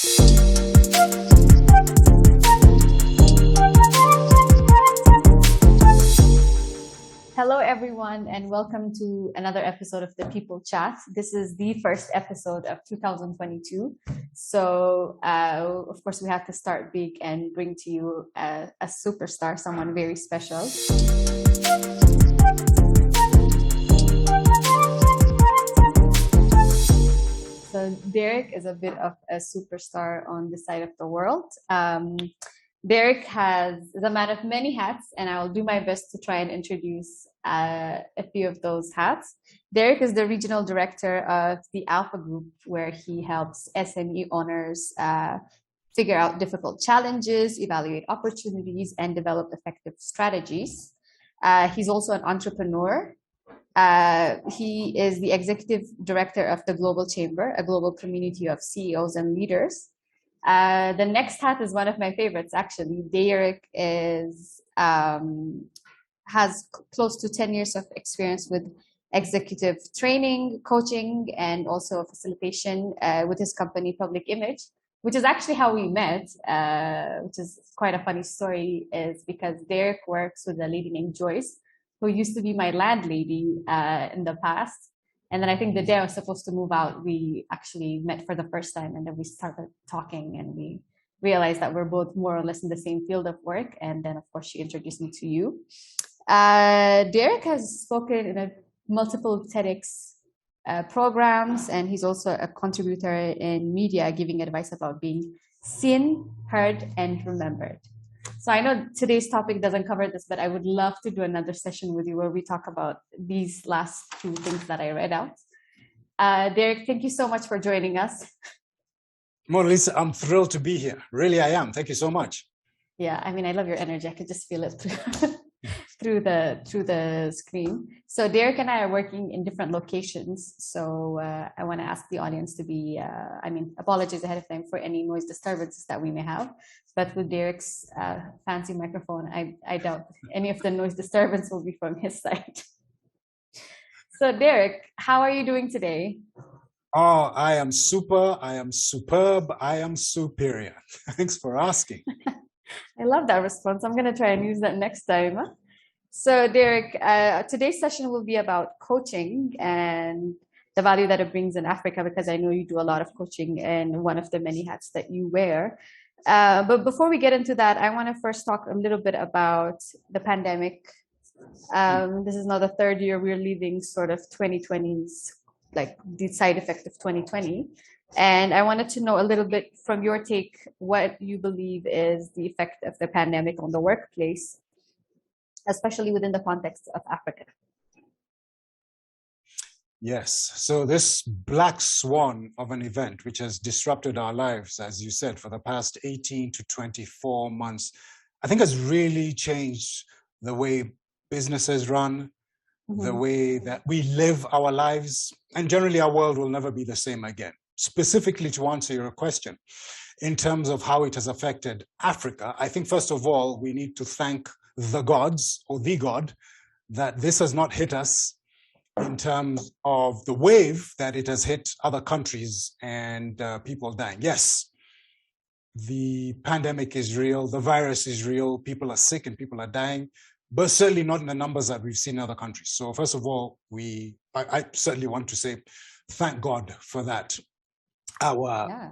Hello, everyone, and welcome to another episode of the People Chat. This is the first episode of 2022. So, of course, we have to start big and bring to you a superstar, someone very special. So Derek is a bit of a superstar on this side of the world. Derek is a man of many hats, and I will do my best to try and introduce a few of those hats. Derek is the regional director of the Alpha Group, where he helps SME owners figure out difficult challenges, evaluate opportunities, and develop effective strategies. He's also an entrepreneur. He is the executive director of the Global Chamber, a global community of CEOs and leaders. The next hat is one of my favorites, actually. Derek has close to 10 years of experience with executive training, coaching, and also facilitation with his company, Public Image, which is actually how we met, which is quite a funny story, is because Derek works with a lady named Joyce, who used to be my landlady in the past. And then I think the day I was supposed to move out, we actually met for the first time, and then we started talking, and we realized that we're both more or less in the same field of work. And then, of course, she introduced me to you. Derek has spoken in multiple TEDx programs, and he's also a contributor in media, giving advice about being seen, heard, and remembered. So I know today's topic doesn't cover this, but I would love to do another session with you where we talk about these last two things that I read out. Derek, thank you so much for joining us. Mona Lisa, I'm thrilled to be here. Really, I am. Thank you so much. Yeah, I mean, I love your energy. I could just feel it through the screen. So Derek and I are working in different locations. So I want to ask the audience to be, apologies ahead of time for any noise disturbances that we may have. But with Derek's fancy microphone, I doubt any of the noise disturbance will be from his side. So Derek, how are you doing today? Oh, I am super. I am superb. I am superior. Thanks for asking. I love that response. I'm going to try and use that next time. So Derek, today's session will be about coaching and the value that it brings in Africa, because I know you do a lot of coaching and one of the many hats that you wear. But before we get into that, I want to first talk a little bit about the pandemic. This is now the third year we're leaving sort of 2020's, like the side effect of 2020. And I wanted to know a little bit from your take, what you believe is the effect of the pandemic on the workplace, especially within the context of Africa. Yes. So this black swan of an event, which has disrupted our lives, as you said, for the past 18 to 24 months, I think has really changed the way businesses run, the way that we live our lives, and generally our world will never be the same again. Specifically to answer your question, in terms of how it has affected Africa, I think first of all, we need to thank the gods or the God that this has not hit us in terms of the wave that it has hit other countries and people dying. Yes, the pandemic is real, the virus is real, people are sick and people are dying, but certainly not in the numbers that we've seen in other countries. So first of all, I certainly want to say thank God for that. Our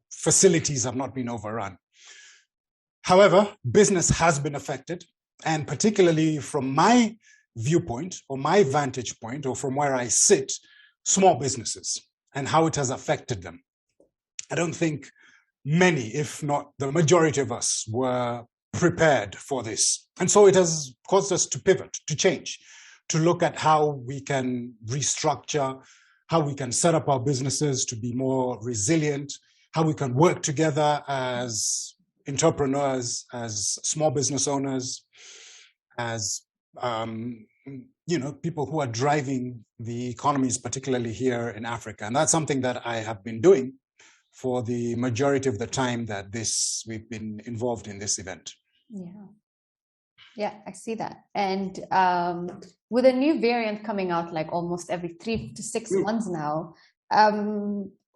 facilities have not been overrun. However, business has been affected, and particularly from my viewpoint or my vantage point or from where I sit, small businesses and how it has affected them. I don't think many, if not the majority of us, were prepared for this. And so it has caused us to pivot, to change, to look at how we can restructure, how we can set up our businesses to be more resilient, how we can work together as entrepreneurs, as small business owners, as people who are driving the economies, particularly here in Africa. And that's something that I have been doing for the majority of the time that we've been involved in this event. Yeah, I see that. And with a new variant coming out like almost every 3 to 6 months now,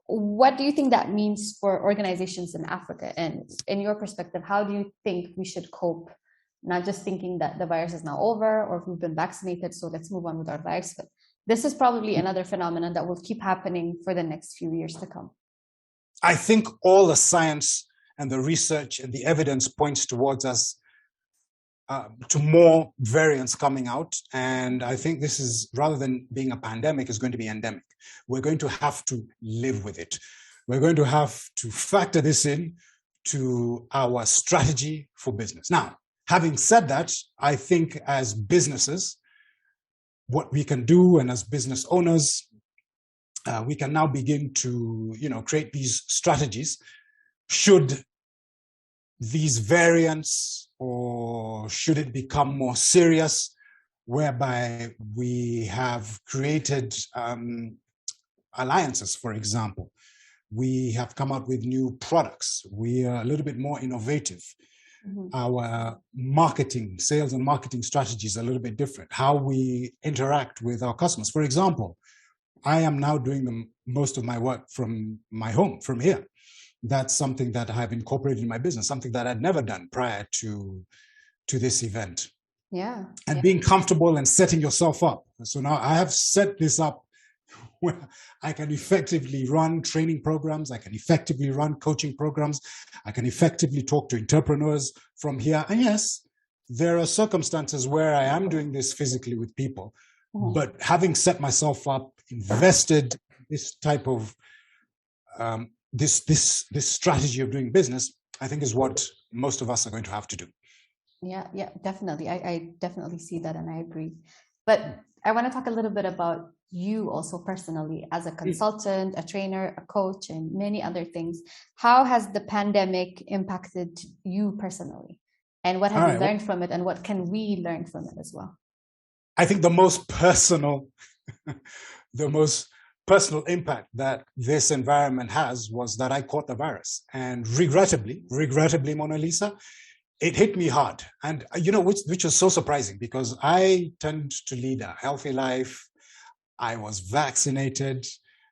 what do you think that means for organizations in Africa? And in your perspective, how do you think we should cope? Not just thinking that the virus is now over or if we've been vaccinated, so let's move on with our lives. But this is probably another phenomenon that will keep happening for the next few years to come. I think all the science and the research and the evidence points towards us to more variants coming out. And I think this is, rather than being a pandemic, is going to be endemic. We're going to have to live with it. We're going to have to factor this in to our strategy for business. Now, having said that, I think as businesses, what we can do, and as business owners, we can now begin to, create these strategies should these variants, or should it become more serious, whereby we have created alliances, for example. We have come out with new products. We are a little bit more innovative. Mm-hmm. Our marketing, sales and marketing strategies are a little bit different. How we interact with our customers. For example, I am now doing most of my work from my home, from here. That's something that I have incorporated in my business, something that I'd never done prior to this event. Yeah. And being comfortable and setting yourself up. So now I have set this up where I can effectively run training programs. I can effectively run coaching programs. I can effectively talk to entrepreneurs from here. And yes, there are circumstances where I am doing this physically with people, but having set myself up, invested this type of this strategy of doing business, I think is what most of us are going to have to do. Yeah, definitely. I definitely see that, and I agree. But I want to talk a little bit about you also personally as a consultant, a trainer, a coach, and many other things. How has the pandemic impacted you personally? And what have you learned from it? And what can we learn from it as well? I think the most personal impact that this environment has was that I caught the virus. And regrettably, Mona Lisa, it hit me hard. And, which was so surprising, because I tend to lead a healthy life. I was vaccinated.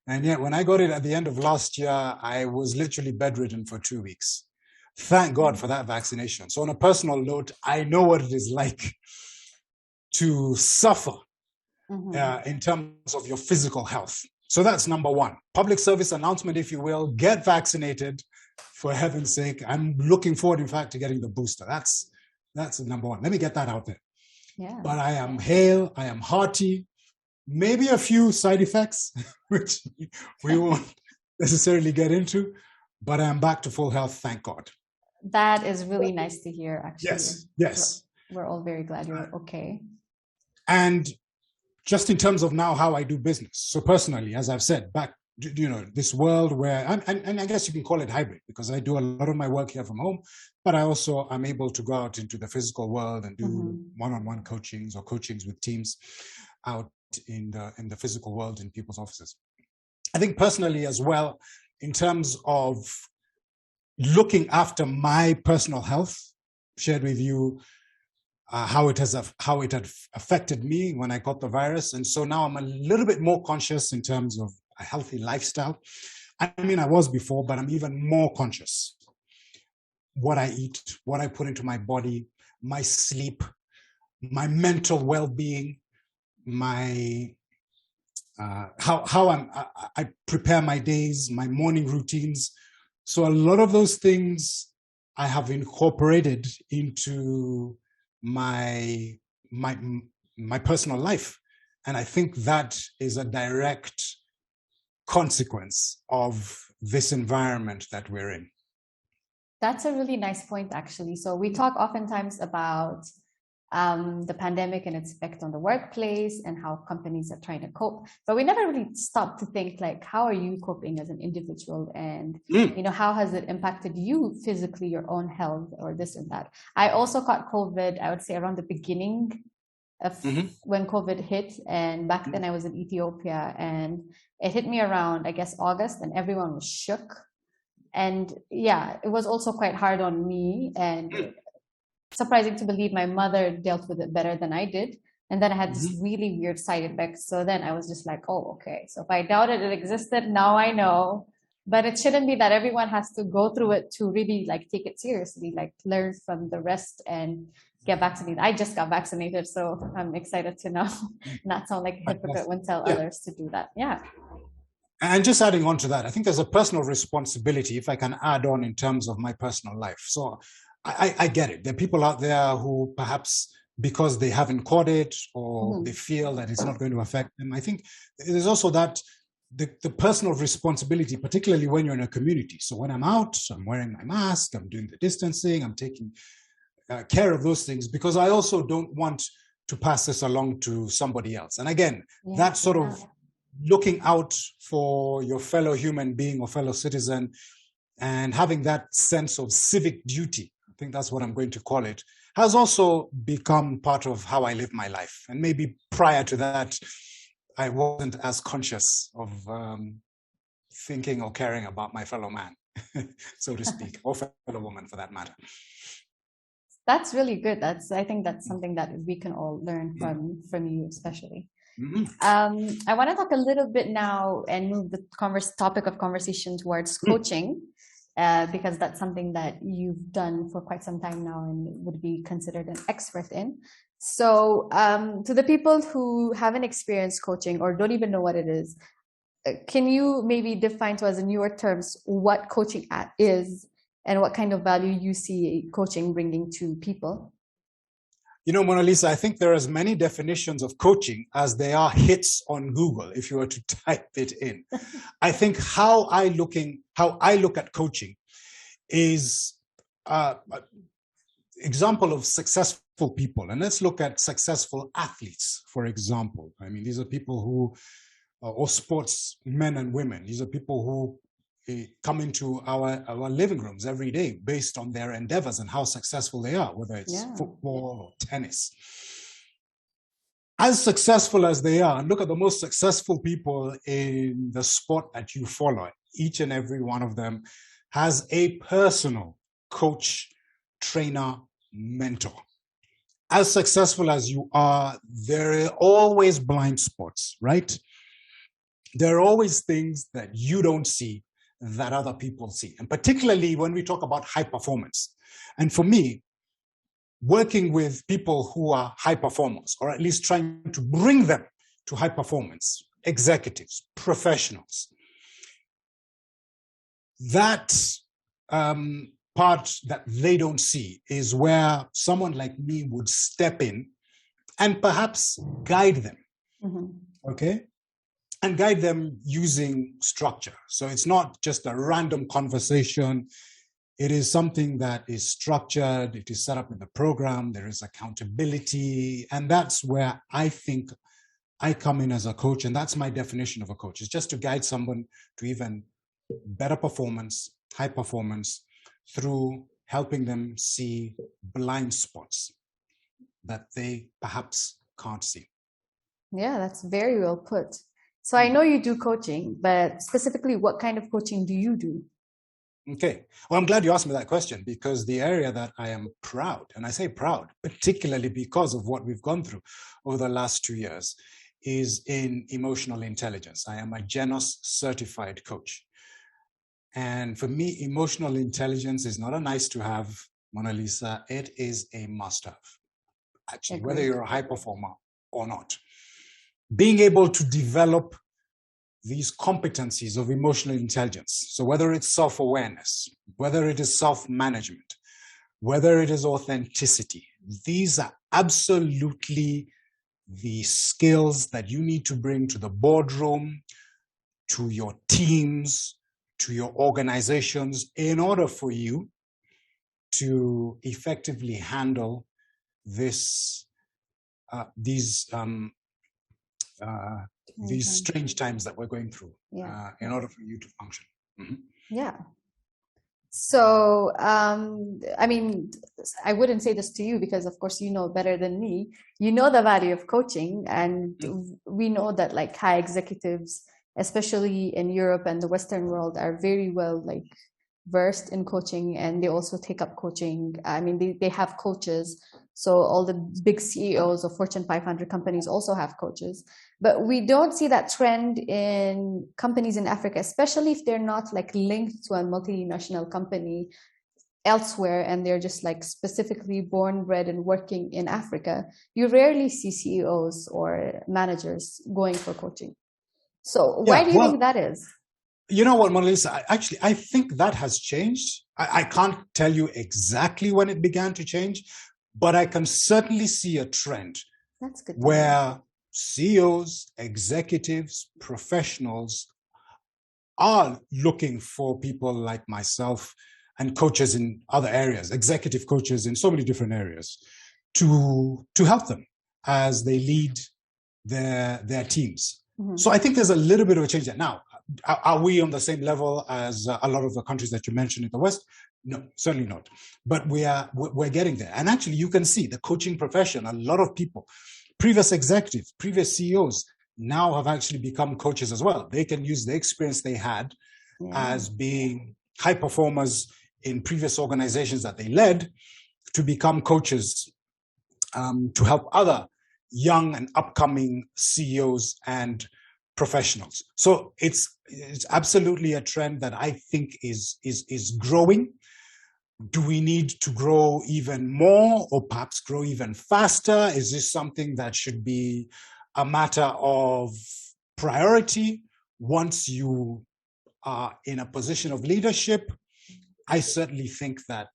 And yet when I got it at the end of last year, I was literally bedridden for 2 weeks. Thank God for that vaccination. So on a personal note, I know what it is like to suffer in terms of your physical health. So that's number one. Public service announcement, if you will. Get vaccinated, for heaven's sake. I'm looking forward, in fact, to getting the booster. That's number one. Let me get that out there. Yeah. But I am hale, I am hearty, maybe a few side effects, which we won't necessarily get into, but I am back to full health, thank God. That is really nice to hear, actually. Yes. We're all very glad you're okay. And just in terms of now how I do business. So personally, as I've said, back, this world where, and I guess you can call it hybrid, because I do a lot of my work here from home, but I also am able to go out into the physical world and do one-on-one coachings or coachings with teams out in the physical world in people's offices. I think personally as well, in terms of looking after my personal health, shared with you how it had affected me when I got the virus. And so now I'm a little bit more conscious in terms of a healthy lifestyle. I mean, I was before, but I'm even more conscious. What I eat, what I put into my body, my sleep, my mental well-being, my how I prepare my days, my morning routines. So a lot of those things I have incorporated into my personal life. And I think that is a direct consequence of this environment that we're in. That's a really nice point, actually. So we talk oftentimes about the pandemic and its effect on the workplace and how companies are trying to cope, but we never really stop to think, like, how are you coping as an individual, and how has it impacted you physically, your own health, or this and that. I also caught COVID, I would say, around the beginning of when COVID hit, and back then I was in Ethiopia, and it hit me around, I guess, August, and everyone was shook. And yeah, it was also quite hard on me, and surprising to believe my mother dealt with it better than I did. And then I had this really weird side effects. So then I was just like, oh, okay. So if I doubted it existed, now I know. But it shouldn't be that everyone has to go through it to really like take it seriously, like learn from the rest and get vaccinated. I just got vaccinated, so I'm excited to now not sound like a hypocrite when tell Yeah. others to do that. Yeah. And just adding on to that, I think there's a personal responsibility, if I can add on in terms of my personal life. So I get it. There are people out there who perhaps because they haven't caught it or they feel that it's not going to affect them. I think there's also that the personal responsibility, particularly when you're in a community. So when I'm out, I'm wearing my mask, I'm doing the distancing, I'm taking care of those things, because I also don't want to pass this along to somebody else. And again, that sort of looking out for your fellow human being or fellow citizen and having that sense of civic duty, I think that's what I'm going to call it, has also become part of how I live my life. And maybe prior to that, I wasn't as conscious of thinking or caring about my fellow man, so to speak, or fellow woman for that matter. That's really good. I think that's something that we can all learn from you, especially. I want to talk a little bit now and move the topic of conversation towards coaching, because that's something that you've done for quite some time now and would be considered an expert in. So to the people who haven't experienced coaching or don't even know what it is, can you maybe define to us in your terms what coaching is and what kind of value you see coaching bringing to people? You know, Mona Lisa, I think there are as many definitions of coaching as there are hits on Google if you were to type it in. I think how I look at coaching is example of successful people. And let's look at successful athletes, for example. I mean, these are people who, or sports men and women, these are people who come into our living rooms every day based on their endeavors and how successful they are, whether it's football or tennis. As successful as they are, look at the most successful people in the sport that you follow. Each and every one of them has a personal coach, trainer, mentor. As successful as you are, there are always blind spots, right? There are always things that you don't see that other people see. And particularly when we talk about high performance. And for me, working with people who are high performers, or at least trying to bring them to high performance, executives, professionals, that part that they don't see is where someone like me would step in and perhaps guide them. Okay? And guide them using structure. So it's not just a random conversation. It is something that is structured. It is set up in the program. There is accountability. And that's where I think I come in as a coach. And that's my definition of a coach. It's just to guide someone to even better performance, high performance, through helping them see blind spots that they perhaps can't see. Yeah, that's very well put. So I know you do coaching, but specifically, what kind of coaching do you do? Okay. Well, I'm glad you asked me that question, because the area that I am proud, and I say proud, particularly because of what we've gone through over the last 2 years, is in emotional intelligence. I am a Genos certified coach. And for me, emotional intelligence is not a nice to have, Mona Lisa. It is a must have, actually, whether you're a high performer or not. Being able to develop these competencies of emotional intelligence. So whether it's self-awareness, whether it is self-management, whether it is authenticity, these are absolutely the skills that you need to bring to the boardroom, to your teams, to your organizations, in order for you to effectively handle these strange times that we're going through, in order for you to function. Yeah. So, I mean, I wouldn't say this to you because, of course, you know better than me. You know the value of coaching, and we know that like high executives, especially in Europe and the Western world, are very well like versed in coaching, and they also take up coaching. I mean, they have coaches So all the big CEOs of Fortune 500 companies also have coaches. But we don't see that trend in companies in Africa, especially if they're not like linked to a multinational company elsewhere and they're just like specifically born, bred, and working in Africa. You rarely see CEOs or managers going for coaching. So why do you think that is? You know what, Mona Lisa, I think that has changed. I can't tell you exactly when it began to change, but I can certainly see a trend. That's good. Where CEOs, executives, professionals are looking for people like myself and coaches in other areas, executive coaches in so many different areas, to help them as they lead their teams. Mm-hmm. So I think there's a little bit of a change there. Now, are we on the same level as a lot of the countries that you mentioned in the West? No, certainly not. But we're getting there. And actually, you can see the coaching profession, a lot of people, previous executives, previous CEOs, now have actually become coaches as well. They can use the experience they had as being high performers in previous organizations that they led to become coaches to help other young and upcoming CEOs and professionals. So it's absolutely a trend that I think is growing. Do we need to grow even more or perhaps grow even faster? Is this something that should be a matter of priority once you are in a position of leadership? I certainly think that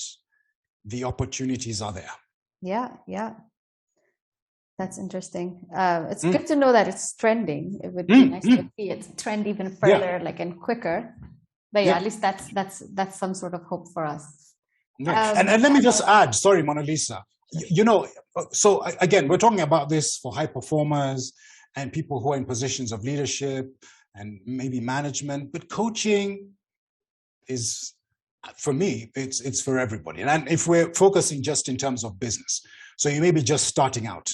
the opportunities are there. Yeah. That's interesting. It's good to know that it's trending. It would be nice to see it trend even further, like and quicker. But at least that's some sort of hope for us. And let me just add, sorry, Mona Lisa. You know, so again, we're talking about this for high performers and people who are in positions of leadership and maybe management, but coaching is, for me, it's for everybody. And if we're focusing just in terms of business, so you may be just starting out.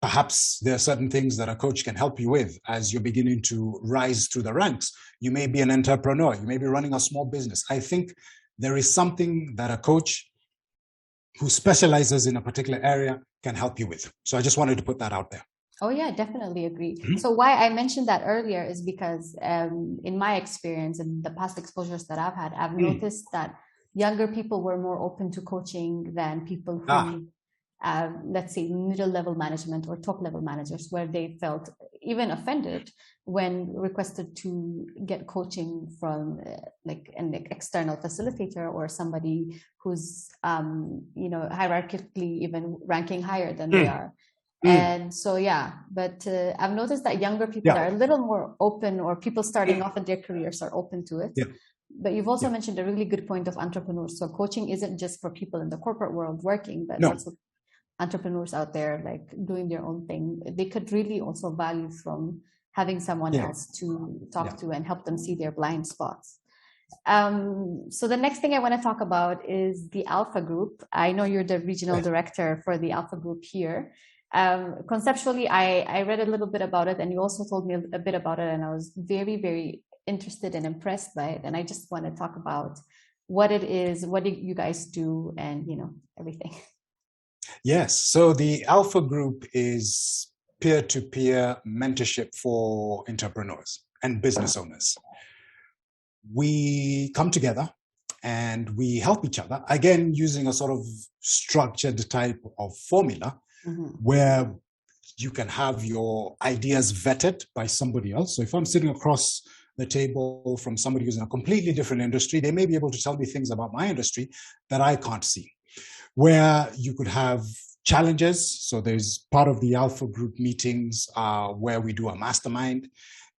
Perhaps there are certain things that a coach can help you with as you're beginning to rise through the ranks. You may be an entrepreneur. You may be running a small business. I think there is something that a coach who specializes in a particular area can help you with. So I just wanted to put that out there. Oh, yeah, definitely agree. Mm-hmm. So why I mentioned that earlier is because in my experience and the past exposures that I've had, I've noticed that younger people were more open to coaching than people who, let's say, middle-level management or top-level managers, where they felt even offended when requested to get coaching from like an external facilitator or somebody who's, hierarchically even ranking higher than they are. And so, but I've noticed that younger people are a little more open, or people starting off in their careers are open to it. Yeah. But you've also mentioned a really good point of entrepreneurs. So coaching isn't just for people in the corporate world working, but also entrepreneurs out there like doing their own thing. They could really also value from having someone else to talk to and help them see their blind spots. So the next thing I want to talk about is the Alpha Group. I know you're the regional director for the Alpha Group here. Conceptually, I read a little bit about it, and you also told me a bit about it, and I was very, very interested and impressed by it. And I just want to talk about what it is, what do you guys do, and everything. Yes. So the Alpha Group is peer-to-peer mentorship for entrepreneurs and business owners. We come together and we help each other, again, using a sort of structured type of formula where you can have your ideas vetted by somebody else. So if I'm sitting across the table from somebody who's in a completely different industry, they may be able to tell me things about my industry that I can't see. Where you could have challenges. So there's part of the Alpha Group meetings where we do a mastermind,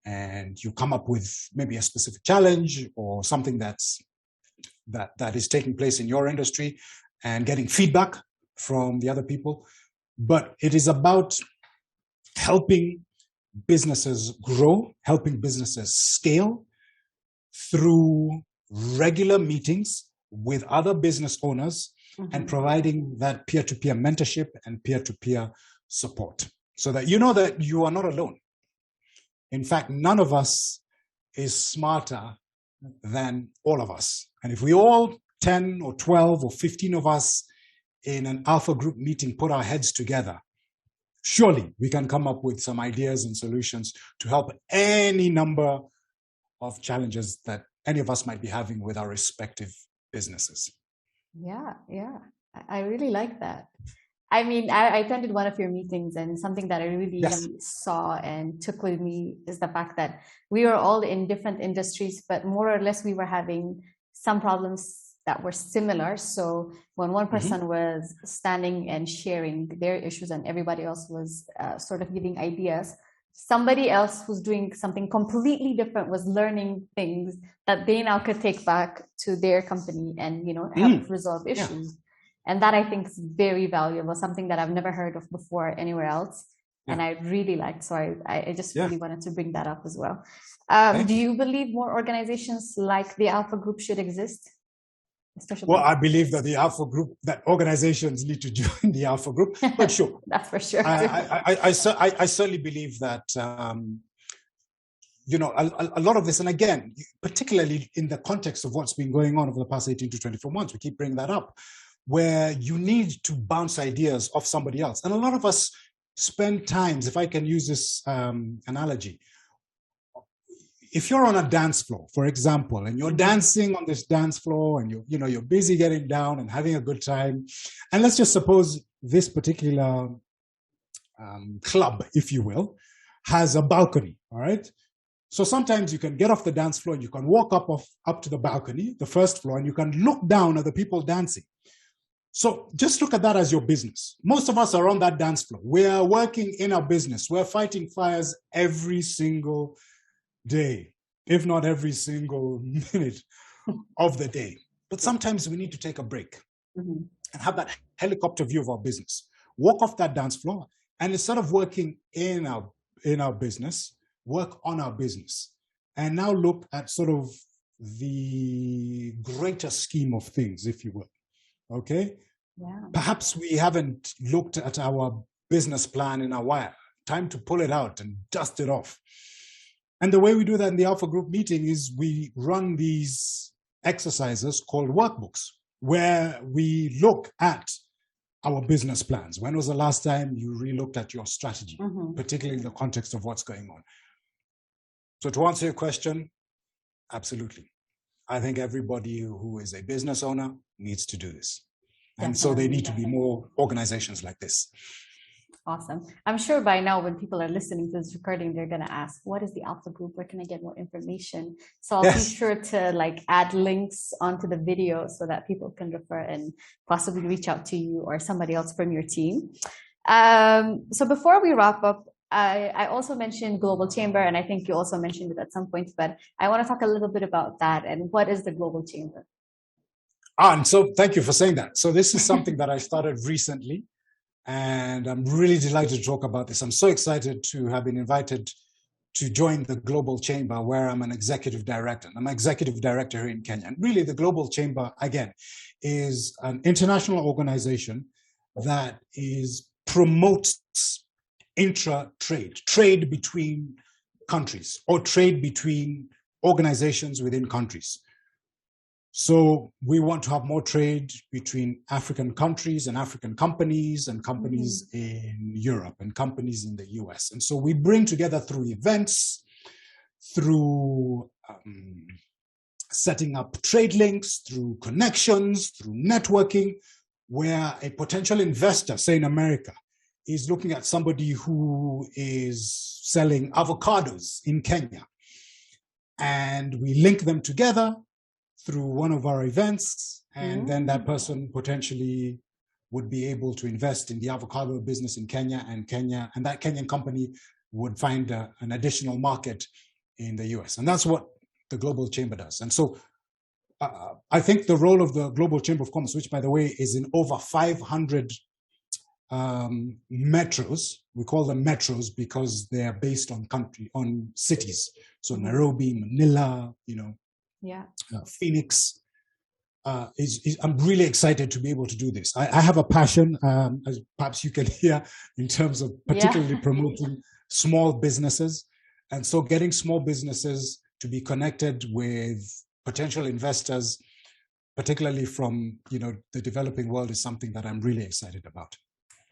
and you come up with maybe a specific challenge or something that is taking place in your industry, and getting feedback from the other people. But it is about helping businesses grow, helping businesses scale through regular meetings with other business owners and providing that peer-to-peer mentorship and peer-to-peer support, so that you know that you are not alone. In fact, none of us is smarter than all of us. And if we all 10 or 12 or 15 of us in an alpha group meeting put our heads together, surely we can come up with some ideas and solutions to help any number of challenges that any of us might be having with our respective businesses. Yeah, yeah. I really like that. I mean, I attended one of your meetings, and something that I really saw and took with me is the fact that we were all in different industries, but more or less we were having some problems that were similar. So when one person was standing and sharing their issues and everybody else was sort of giving ideas, somebody else who's doing something completely different was learning things that they now could take back to their company and, you know, help resolve issues. Yeah. And that I think is very valuable, something that I've never heard of before anywhere else. Yeah. And I really liked, so I just really wanted to bring that up as well. Do you believe more organizations like the Alpha Group should exist? Well, I believe that the Alpha Group, that organizations need to join the Alpha Group, but sure. That's for sure. I certainly believe that, you know, a lot of this, and again, particularly in the context of what's been going on over the past 18 to 24 months, we keep bringing that up, where you need to bounce ideas off somebody else. And a lot of us spend times, if I can use this analogy, if you're on a dance floor, for example, and you're dancing on this dance floor and you're busy getting down and having a good time, and let's just suppose this particular club, if you will, has a balcony, all right? So sometimes you can get off the dance floor and you can walk up to the balcony, the first floor, and you can look down at the people dancing. So just look at that as your business. Most of us are on that dance floor. We're working in our business. We're fighting fires every single day, if not every single minute of the day. But sometimes we need to take a break and have that helicopter view of our business. Walk off that dance floor, and instead of working in our business, work on our business. And now look at sort of the greater scheme of things, if you will. Okay? Yeah. Perhaps we haven't looked at our business plan in a while. Time to pull it out and dust it off. And the way we do that in the Alpha Group meeting is we run these exercises called workbooks, where we look at our business plans. When was the last time you relooked at your strategy, particularly in the context of what's going on? So to answer your question, absolutely. I think everybody who is a business owner needs to do this. And so they need to be more organizations like this. Awesome. I'm sure by now when people are listening to this recording, they're going to ask, what is the Alpha Group? Where can I get more information? So I'll be sure to add links onto the video so that people can refer and possibly reach out to you or somebody else from your team. So before we wrap up, I also mentioned Global Chamber, and I think you also mentioned it at some point, but I want to talk a little bit about that and what is the Global Chamber? And so thank you for saying that. So this is something that I started recently, and I'm really delighted to talk about this. I'm so excited to have been invited to join the Global Chamber, where I'm an executive director. I'm an executive director here in Kenya. And really, the Global Chamber, again, is an international organization that promotes trade between countries, or trade between organizations within countries. So we want to have more trade between African countries and African companies and companies in Europe and companies in the US. And so we bring together through events, through setting up trade links, through connections, through networking, where a potential investor, say in America, is looking at somebody who is selling avocados in Kenya. And we link them together through one of our events, and then that person potentially would be able to invest in the avocado business in Kenya, and that Kenyan company would find an additional market in the US. And that's what the Global Chamber does. And so I think the role of the Global Chamber of Commerce, which by the way is in over 500 metros, we call them metros because they are based on cities. So Nairobi, Manila, Phoenix. I'm really excited to be able to do this. I have a passion, as perhaps you can hear, in terms of particularly promoting small businesses. And so getting small businesses to be connected with potential investors particularly from the developing world, is something that I'm really excited about.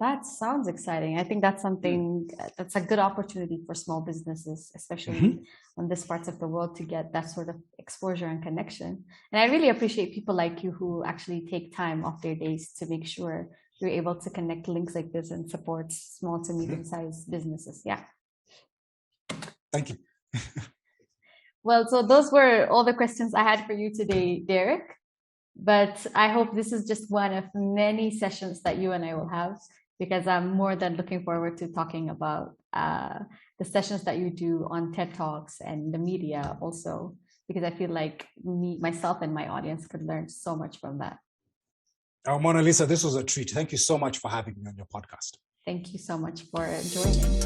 That sounds exciting. I think that's something that's a good opportunity for small businesses, especially on this parts of the world, to get that sort of exposure and connection. And I really appreciate people like you who actually take time off their days to make sure you're able to connect links like this and support small to medium-sized businesses. Yeah. Thank you. Well, so those were all the questions I had for you today, Derek. But I hope this is just one of many sessions that you and I will have, because I'm more than looking forward to talking about the sessions that you do on TED Talks and the media also, because I feel like myself and my audience could learn so much from that. Oh, Mona Lisa, this was a treat. Thank you so much for having me on your podcast. Thank you so much for joining.